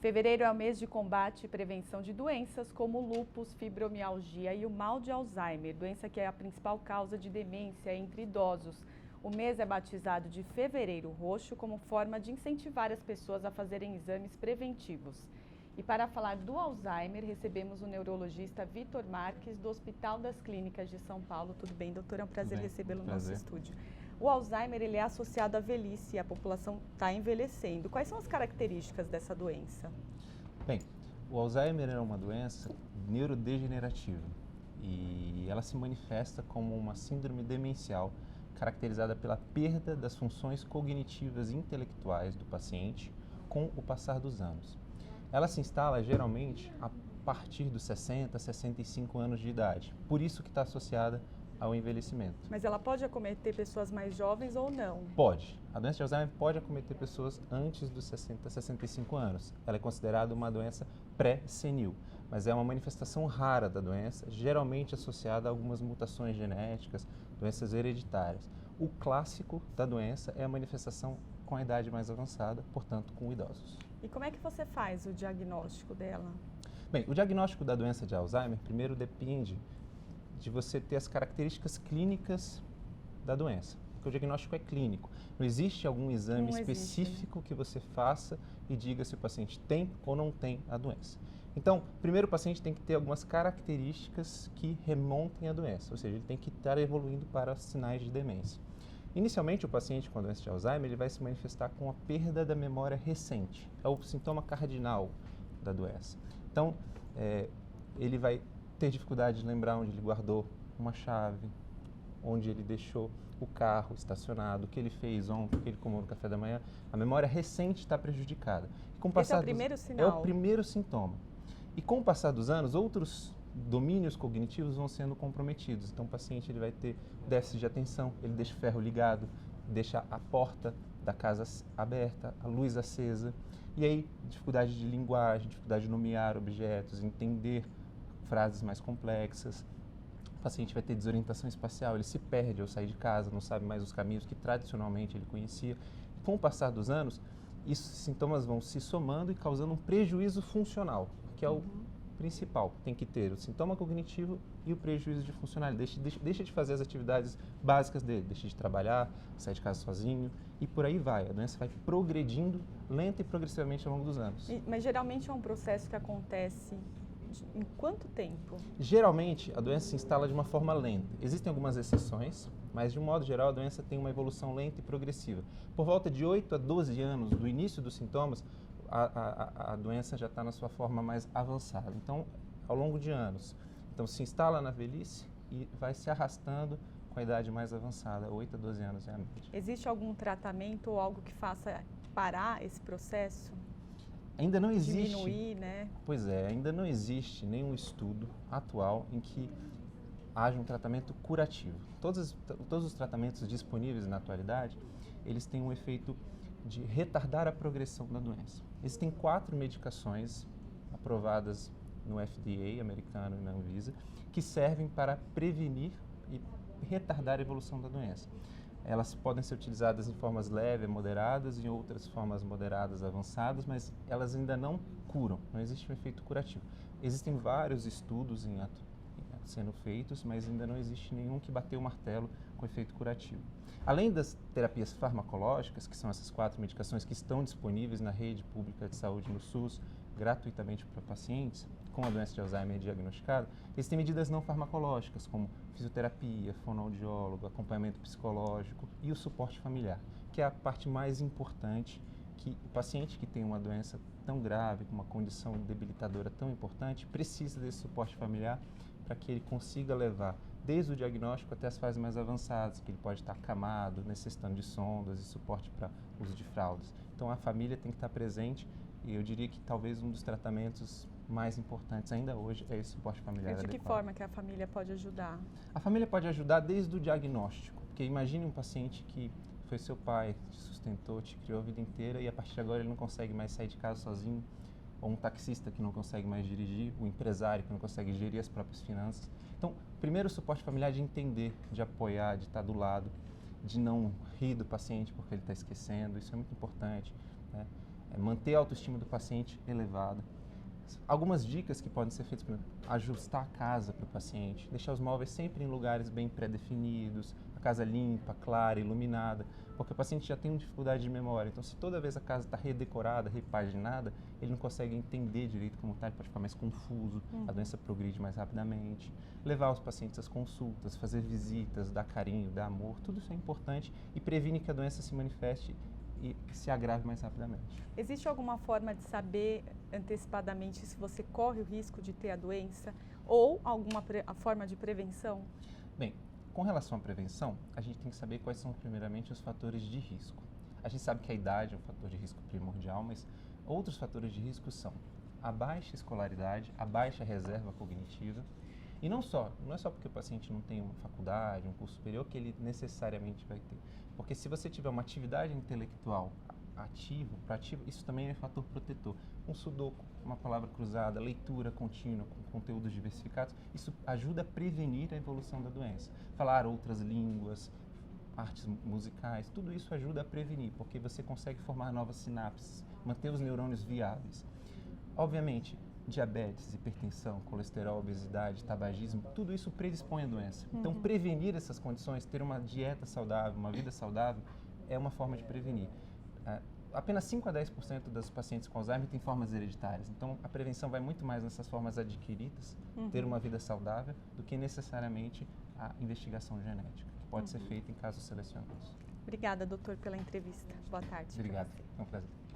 Fevereiro é o mês de combate e prevenção de doenças como o lúpus, fibromialgia e o mal de Alzheimer, doença que é a principal causa de demência entre idosos. O mês é batizado de Fevereiro Roxo como forma de incentivar as pessoas a fazerem exames preventivos. E para falar do Alzheimer, recebemos o neurologista Vitor Marques, do Hospital das Clínicas de São Paulo. Tudo bem, doutor? É um prazer recebê-lo no nosso estúdio. O Alzheimer ele é associado à velhice e a população está envelhecendo. Quais são as características dessa doença? Bem, o Alzheimer é uma doença neurodegenerativa e ela se manifesta como uma síndrome demencial caracterizada pela perda das funções cognitivas e intelectuais do paciente com o passar dos anos. Ela se instala geralmente a partir dos 60, 65 anos de idade, por isso que está associada ao envelhecimento. Mas ela pode acometer pessoas mais jovens ou não? Pode. A doença de Alzheimer pode acometer pessoas antes dos 60, 65 anos. Ela é considerada uma doença pré-senil, mas é uma manifestação rara da doença, geralmente associada a algumas mutações genéticas, doenças hereditárias. O clássico da doença é a manifestação com a idade mais avançada, portanto com idosos. E como é que você faz o diagnóstico dela? Bem, o diagnóstico da doença de Alzheimer primeiro depende de você ter as características clínicas da doença, porque o diagnóstico é clínico. Não existe algum exame específico que você faça e diga se o paciente tem ou não tem a doença. Então, primeiro o paciente tem que ter algumas características que remontem a doença, ou seja, ele tem que estar evoluindo para sinais de demência. Inicialmente, o paciente com a doença de Alzheimer ele vai se manifestar com a perda da memória recente, é o sintoma cardinal da doença. Então, ele vai ter dificuldade de lembrar onde ele guardou uma chave, onde ele deixou o carro estacionado, o que ele fez ontem, o que ele comeu no café da manhã. A memória recente está prejudicada. Esse é o primeiro sinal? É o primeiro sintoma. E com o passar dos anos, outros domínios cognitivos vão sendo comprometidos. Então o paciente ele vai ter déficit de atenção, ele deixa o ferro ligado, deixa a porta da casa aberta, a luz acesa. E aí, dificuldade de linguagem, dificuldade de nomear objetos, entender frases mais complexas. O paciente vai ter desorientação espacial, ele se perde ao sair de casa, não sabe mais os caminhos que tradicionalmente ele conhecia. Com o passar dos anos, esses sintomas vão se somando e causando um prejuízo funcional, que é o principal. Tem que ter o sintoma cognitivo e o prejuízo de funcionalidade. Deixa de fazer as atividades básicas dele, deixa de trabalhar, sair de casa sozinho e por aí vai. A doença vai progredindo lenta e progressivamente ao longo dos anos. Mas geralmente é um processo que acontece em quanto tempo? Geralmente, a doença se instala de uma forma lenta. Existem algumas exceções, mas de um modo geral a doença tem uma evolução lenta e progressiva. Por volta de 8 a 12 anos do início dos sintomas, a doença já está na sua forma mais avançada. Então, ao longo de anos. Então, se instala na velhice e vai se arrastando com a idade mais avançada, 8 a 12 anos é a média. Existe algum tratamento ou algo que faça parar esse processo? Ainda não existe. Diminuir, né? Pois é, ainda não existe nenhum estudo atual em que haja um tratamento curativo. Todos os tratamentos disponíveis na atualidade, eles têm um efeito de retardar a progressão da doença. Existem 4 medicações aprovadas no FDA americano e na Anvisa que servem para prevenir e retardar a evolução da doença. Elas podem ser utilizadas em formas leves, moderadas, em outras formas moderadas, avançadas, mas elas ainda não curam, não existe um efeito curativo. Existem vários estudos sendo feitos, mas ainda não existe nenhum que bateu o martelo com efeito curativo. Além das terapias farmacológicas, que são essas 4 medicações que estão disponíveis na rede pública de saúde no SUS, gratuitamente para pacientes com a doença de Alzheimer diagnosticada, existem medidas não farmacológicas, como fisioterapia, fonoaudiólogo, acompanhamento psicológico e o suporte familiar, que é a parte mais importante, que o paciente que tem uma doença tão grave, com uma condição debilitadora tão importante, precisa desse suporte familiar para que ele consiga levar desde o diagnóstico até as fases mais avançadas, que ele pode estar acamado, necessitando de sondas e suporte para uso de fraldas. Então a família tem que estar presente e eu diria que talvez um dos tratamentos mais importantes ainda hoje é esse suporte familiar adequado. De que forma que a família pode ajudar? A família pode ajudar desde o diagnóstico, porque imagine um paciente que foi seu pai, te sustentou, te criou a vida inteira e a partir de agora ele não consegue mais sair de casa sozinho, ou um taxista que não consegue mais dirigir, o empresário que não consegue gerir as próprias finanças. Então, primeiro o suporte familiar de entender, de apoiar, de estar do lado, de não rir do paciente porque ele está esquecendo, isso é muito importante, né? manter a autoestima do paciente elevada. Algumas dicas que podem ser feitas, por exemplo, ajustar a casa para o paciente, deixar os móveis sempre em lugares bem pré-definidos, a casa limpa, clara, iluminada, porque o paciente já tem uma dificuldade de memória. Então, se toda vez a casa está redecorada, repaginada, ele não consegue entender direito como está, ele pode ficar mais confuso, a doença progride mais rapidamente. Levar os pacientes às consultas, fazer visitas, dar carinho, dar amor, tudo isso é importante e previne que a doença se manifeste e se agrave mais rapidamente. Existe alguma forma de saber antecipadamente se você corre o risco de ter a doença ou alguma forma de prevenção? Bem, com relação à prevenção, a gente tem que saber quais são primeiramente os fatores de risco. A gente sabe que a idade é um fator de risco primordial, mas outros fatores de risco são a baixa escolaridade, a baixa reserva cognitiva. E não é só porque o paciente não tem uma faculdade, um curso superior, que ele necessariamente vai ter. Porque se você tiver uma atividade intelectual proativa, isso também é fator protetor. Um sudoku, uma palavra cruzada, leitura contínua, com conteúdos diversificados, isso ajuda a prevenir a evolução da doença. Falar outras línguas, artes musicais, tudo isso ajuda a prevenir, porque você consegue formar novas sinapses, manter os neurônios viáveis. Obviamente, diabetes, hipertensão, colesterol, obesidade, tabagismo, tudo isso predispõe à doença. Então, prevenir essas condições, ter uma dieta saudável, uma vida saudável, é uma forma de prevenir. Apenas 5 a 10% dos pacientes com Alzheimer têm formas hereditárias. Então, a prevenção vai muito mais nessas formas adquiridas, ter uma vida saudável, do que necessariamente a investigação genética, que pode ser feita em casos selecionados. Obrigada, doutor, pela entrevista. Boa tarde. Obrigado, é um prazer.